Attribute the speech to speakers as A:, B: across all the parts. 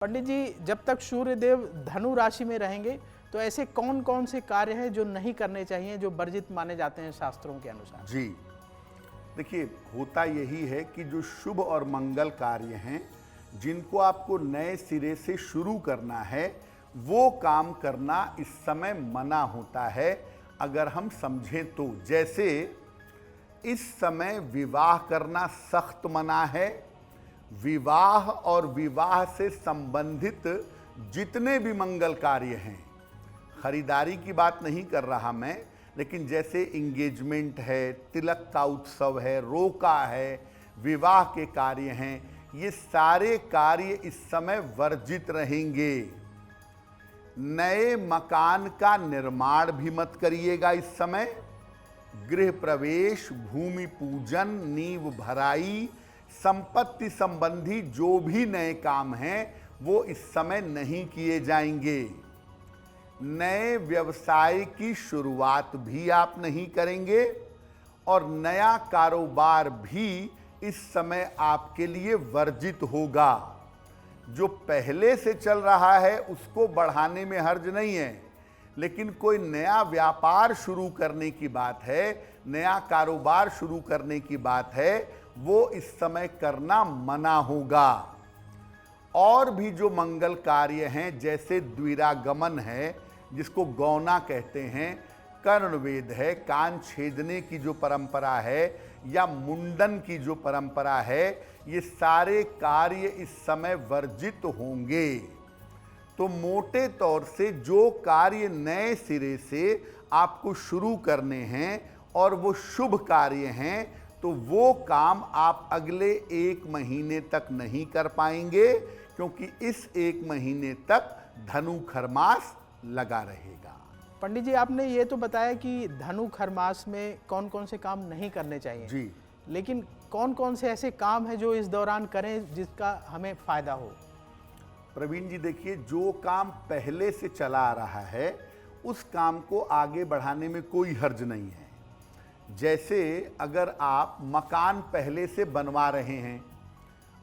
A: पंडित जी, जब तक सूर्य देव धनु राशि में रहेंगे तो ऐसे कौन कौन से कार्य हैं जो नहीं करने चाहिए, जो वर्जित माने जाते हैं शास्त्रों के अनुसार?
B: जी देखिए, होता यही है कि जो शुभ और मंगल कार्य हैं जिनको आपको नए सिरे से शुरू करना है, वो काम करना इस समय मना होता है अगर हम समझें तो। जैसे इस समय विवाह करना सख्त मना है। विवाह और विवाह से संबंधित जितने भी मंगल कार्य हैं, खरीदारी की बात नहीं कर रहा मैं, लेकिन जैसे इंगेजमेंट है, तिलक का उत्सव है, रोका है, विवाह के कार्य हैं, ये सारे कार्य इस समय वर्जित रहेंगे। नए मकान का निर्माण भी मत करिएगा इस समय। गृह प्रवेश, भूमि पूजन, नींव भराई, संपत्ति संबंधी जो भी नए काम हैं वो इस समय नहीं किए जाएंगे। नए व्यवसाय की शुरुआत भी आप नहीं करेंगे और नया कारोबार भी इस समय आपके लिए वर्जित होगा। जो पहले से चल रहा है उसको बढ़ाने में हर्ज नहीं है, लेकिन कोई नया व्यापार शुरू करने की बात है, नया कारोबार शुरू करने की बात है, वो इस समय करना मना होगा। और भी जो मंगल कार्य हैं, जैसे द्विरागमन है जिसको गौना कहते हैं, कर्णवेद है, कान छेदने की जो परंपरा है, या मुंडन की जो परंपरा है, ये सारे कार्य इस समय वर्जित होंगे। तो मोटे तौर से जो कार्य नए सिरे से आपको शुरू करने हैं और वो शुभ कार्य हैं, तो वो काम आप अगले 1 महीने तक नहीं कर पाएंगे, क्योंकि इस 1 महीने तक धनु खरमास लगा रहेगा।
A: पंडित जी, आपने ये तो बताया कि धनु खरमास में कौन कौन से काम नहीं करने चाहिए
B: जी,
A: लेकिन कौन कौन से ऐसे काम हैं जो इस दौरान करें जिसका हमें फायदा हो?
B: प्रवीण जी देखिए, जो काम पहले से चला आ रहा है उस काम को आगे बढ़ाने में कोई हर्ज नहीं है। जैसे अगर आप मकान पहले से बनवा रहे हैं,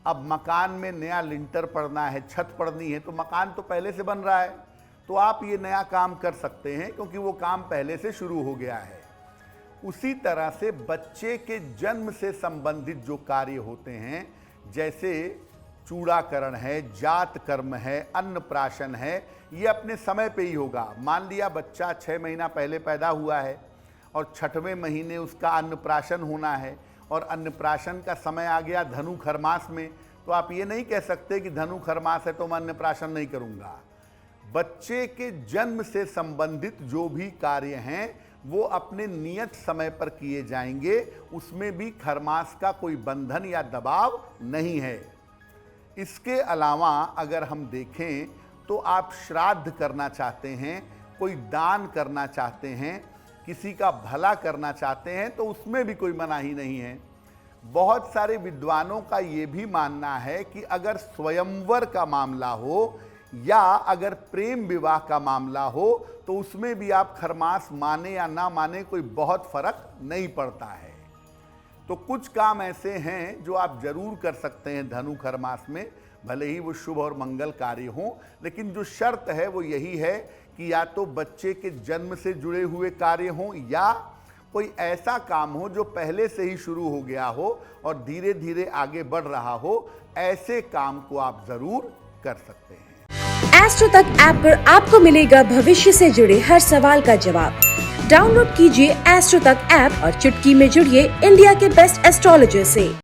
B: अब मकान में नया लिंटर पड़ना है, छत पड़नी है, तो मकान तो पहले से बन रहा है, तो आप ये नया काम कर सकते हैं क्योंकि वो काम पहले से शुरू हो गया है। उसी तरह से बच्चे के जन्म से संबंधित जो कार्य होते हैं, जैसे चूड़ाकरण है, जात कर्म है, अन्नप्राशन है, ये अपने समय पे ही होगा। मान लिया बच्चा 6 महीना पहले पैदा हुआ है और 6वें महीने उसका अन्नप्राशन होना है और अन्नप्राशन का समय आ गया धनु खरमास में, तो आप ये नहीं कह सकते कि धनु खरमास है तो मैं अन्नप्राशन नहीं करूँगा। बच्चे के जन्म से संबंधित जो भी कार्य हैं वो अपने नियत समय पर किए जाएंगे, उसमें भी खरमास का कोई बंधन या दबाव नहीं है। इसके अलावा अगर हम देखें तो आप श्राद्ध करना चाहते हैं, कोई दान करना चाहते हैं, किसी का भला करना चाहते हैं, तो उसमें भी कोई मनाही नहीं है। बहुत सारे विद्वानों का ये भी मानना है कि अगर स्वयंवर का मामला हो या अगर प्रेम विवाह का मामला हो तो उसमें भी आप खरमास माने या ना माने कोई बहुत फर्क नहीं पड़ता है। तो कुछ काम ऐसे हैं जो आप जरूर कर सकते हैं धनु खरमास में, भले ही वो शुभ और मंगल कार्य हों, लेकिन जो शर्त है वो यही है कि या तो बच्चे के जन्म से जुड़े हुए कार्य हों या कोई ऐसा काम हो जो पहले से ही शुरू हो गया हो और धीरे धीरे आगे बढ़ रहा हो। ऐसे काम को आप जरूर कर सकते हैं।
C: एस्ट्रो तक ऐप पर आपको मिलेगा भविष्य से जुड़े हर सवाल का जवाब। डाउनलोड कीजिए एस्ट्रो तक ऐप और चुटकी में जुड़िए इंडिया के बेस्ट एस्ट्रोलॉजर से।